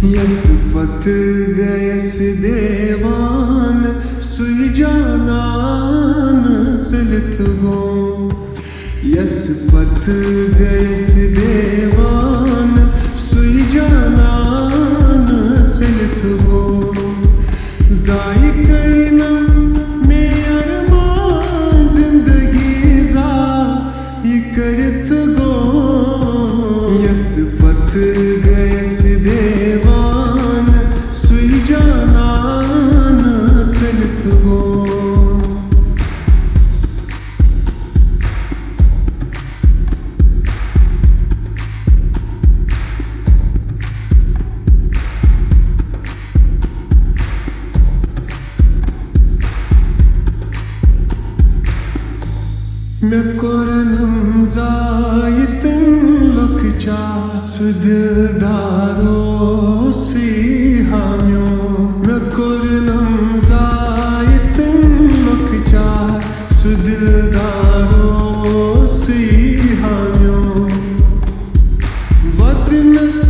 Yes पत गयस देवान सुई जानान चलित गो। यस पत गयस देवान सुई जानान चलित गो। जाई करना में अरमान जिंदगी जाई करत गो। यस पत गयस देवान सुई जानान चलित गो। मैं कोरनम जायतन लुकचा सुदिलदारो सी हाम्यो। मैं कोरनम जायतन लुकचा सुदिलदारो सी हाम्यो। वदनस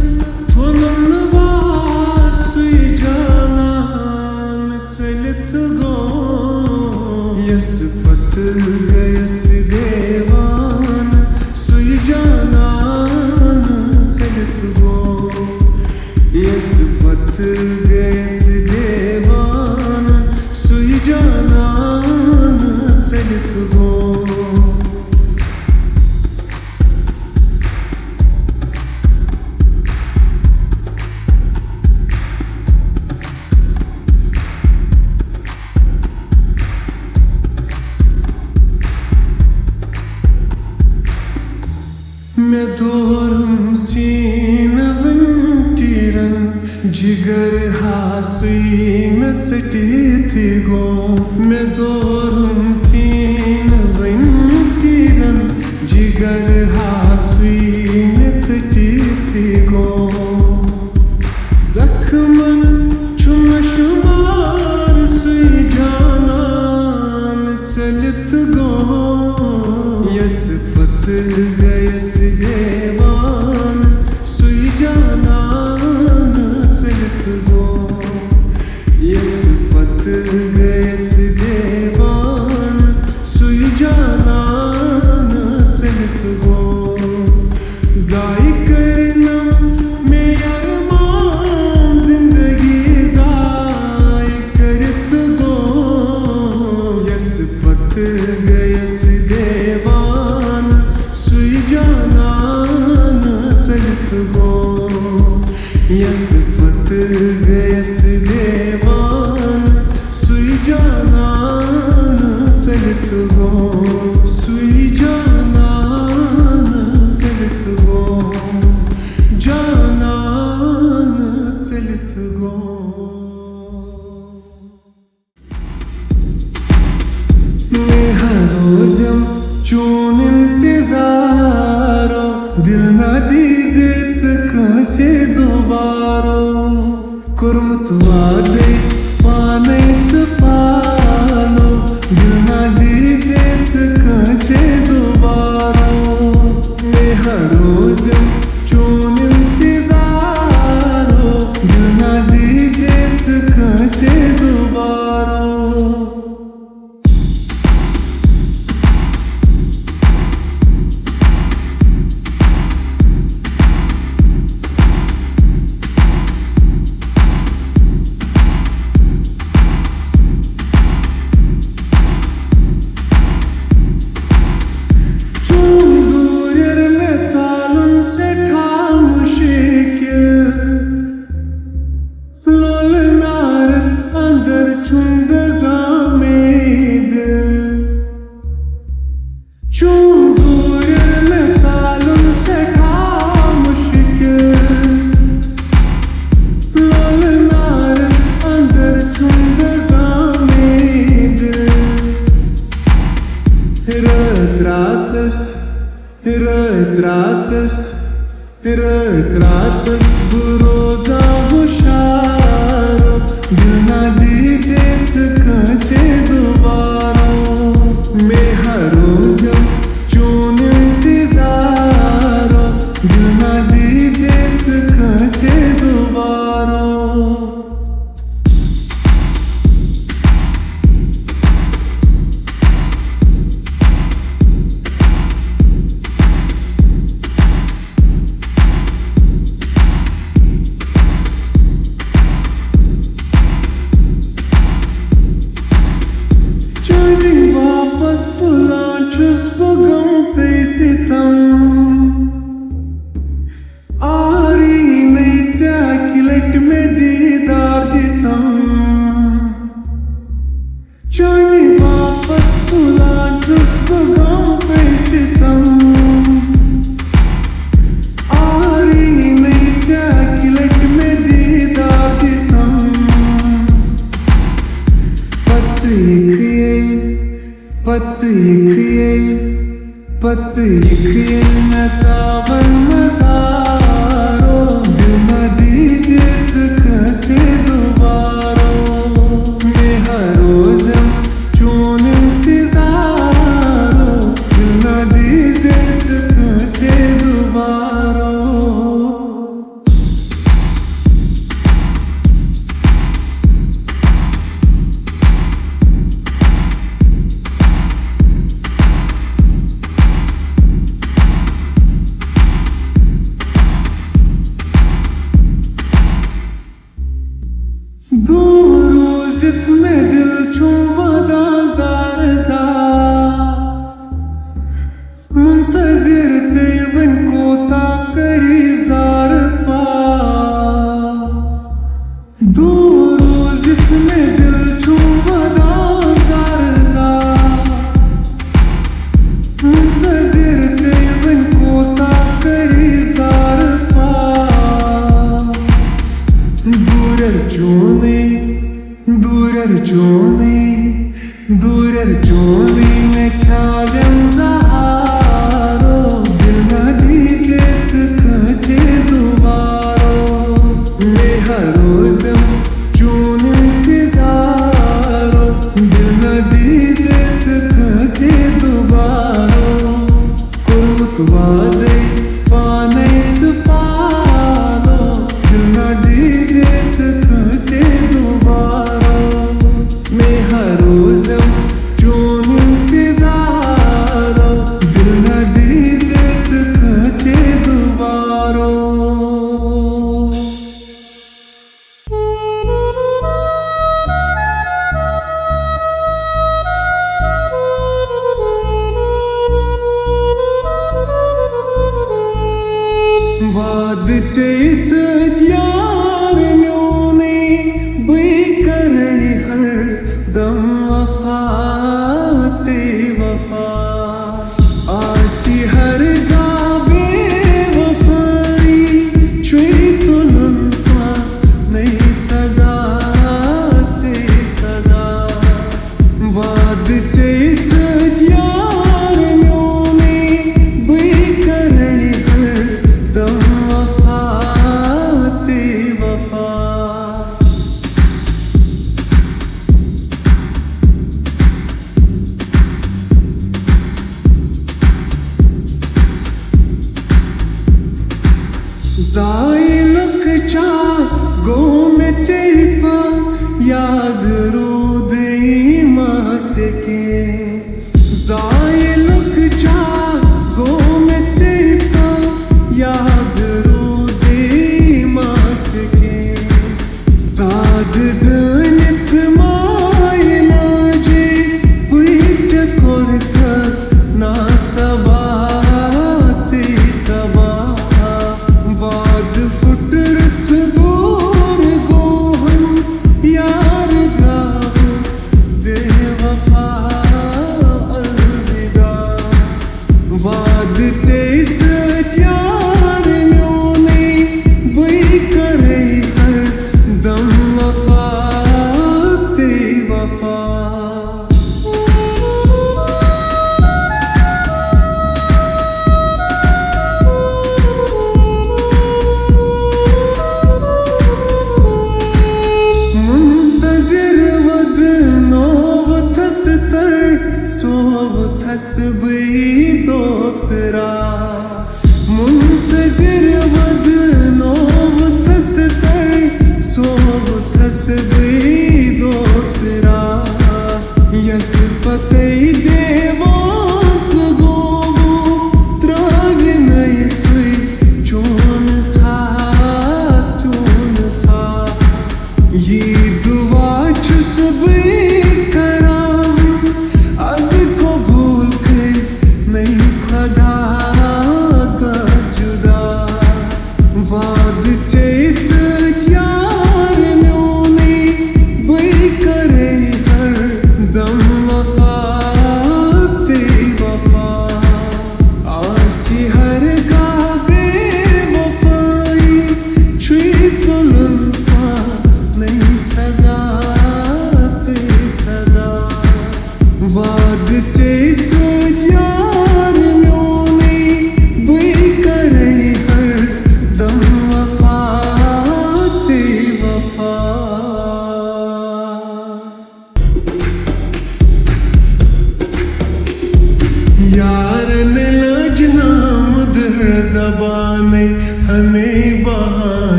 थोनम वार सुई जानान चलित गो। यस पत गयस देवान सुई जानान चलित गो। यस पत गयस देवान सुई जानान चलित गो। मैं दोरम सीन वंटीरन जिगर हासुई में चटी गो। मैं दोरम सीन वंटीरन जिगर हासुई में चटी गो। जख्मन चुम शुमार सुई जानान चलित गो। यस पत गयस देवान सुई जानान चलित गो। यस पत गयस देवान सुई जानान चलित गो। जाई करना में अरमान जिंदगी जाई करत गो। यस पत गयस देवान सुई जानान चलित गो। यस पत गयस देवान सुई जानान चलित गो। सुई जानान चलित गो। जानान चलित गो। मैं हर रोज़म चून इंतजारो दिल न दीजिए कसे दोबारो। कुर्मत वादे पाने पालो दिल न दीजिए कसे दोबारो। मैं हर रोज चून इंतजारो दिल न दीजिए कसे दोबारो। Ratas buroza husharo दिल न दीजिए कसे दोबारा। मैं हर रोज चून इंतजारो दिल न दीजिए कसे दोबारा। लट में दीदार दितम चाहे बापत तुला जुस्त गम पैसे तम आरी नहीं चाकी लट में दीदार दितम पत्सिखिए मैं सावन मसारो दिल न दीजिए कैसे दोबारा मैं हर रोज चून इंतजारो दिल न दीजिए कैसे दोबारा दो रोज़ में दिल छुवदा ज़ार मुंतज़िर वन कोता करी ज़ार पा दो रोज़ में दिल छुवदा ज़ार मुंतज़िर वन कोता करी ज़ार पा दूरर चोने में ख्यालन ज़हारो दिल न दीजिए कैसे दोबारा मैं हर रोज़ चून इंतज़ारो दिल न दीजिए कैसे दोबारा कुर्मत वादे पाने पालो दिल न दीजिए कैसे दोबारा मैं हर रोज़ चून इंतज़ारो दिल न दीजिए कैसे दोबारा वाद चेस यार म्योने बई करई हर दम वफा चे वफा आसी हर गाबे वफाई चुई तुलुनका नई सजा चे सजा वाद चेस यार म्योने बई करई हर दम वफा चे वफा जाए लख चार गो में चेपा याद रो दे माच के जाए लख चार गो में चेपा याद रो दे माच के साध जनित मायला जे पुइच कोरकस ना तबा चे तबा वाद फुटरत दूर गोहन यार गाव बेवफा अलविदा वाद चेस यार म्योने बई करे हर दम वफा चे वफा सोव थस बई दोतरा मुंतज़िर वद नोव थस तर सोव थस बई दोतरा यस पते देवांच गोवो त्राग नई सुई चोन सा ये दुआ चुस बई वाद चेस क्या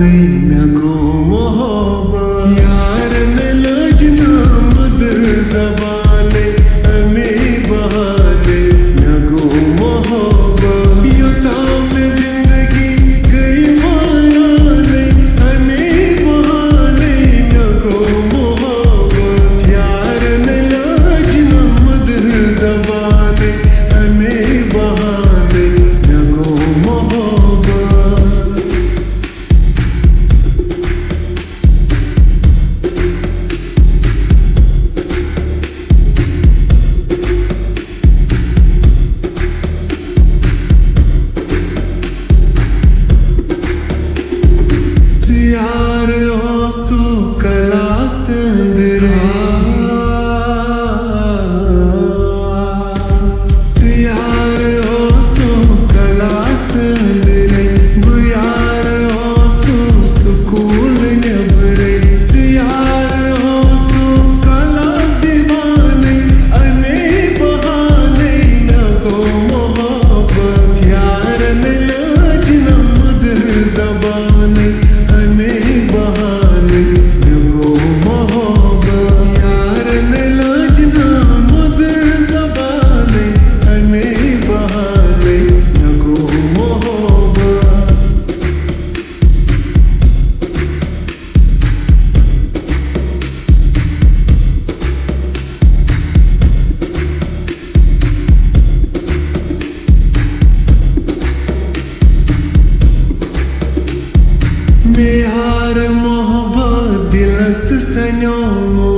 नहीं मैं को मोहब्बत यार ने लजना मद जबाने हमें बहाने मैं को मोहब्बत युता में जिंदगी गई मायाने हमें बहाने मैं को मोहब्बत यार ने लजना मद जबाने हमें बहाने मैं को मोहब्बत यार ओसु कला संदरे यार ओसु कला संदरे बुयार ओसु सुकून नबरे यार ओसु कला दीवाने अने बहाने न को मोहब्बत यार ने लजना मद जबाने हमें बहाने को मोहब्बत यार ने लजना मद जबाने हमें बहाने को मोहब्बत मेहार मोहब्बत दिलस सन्योमो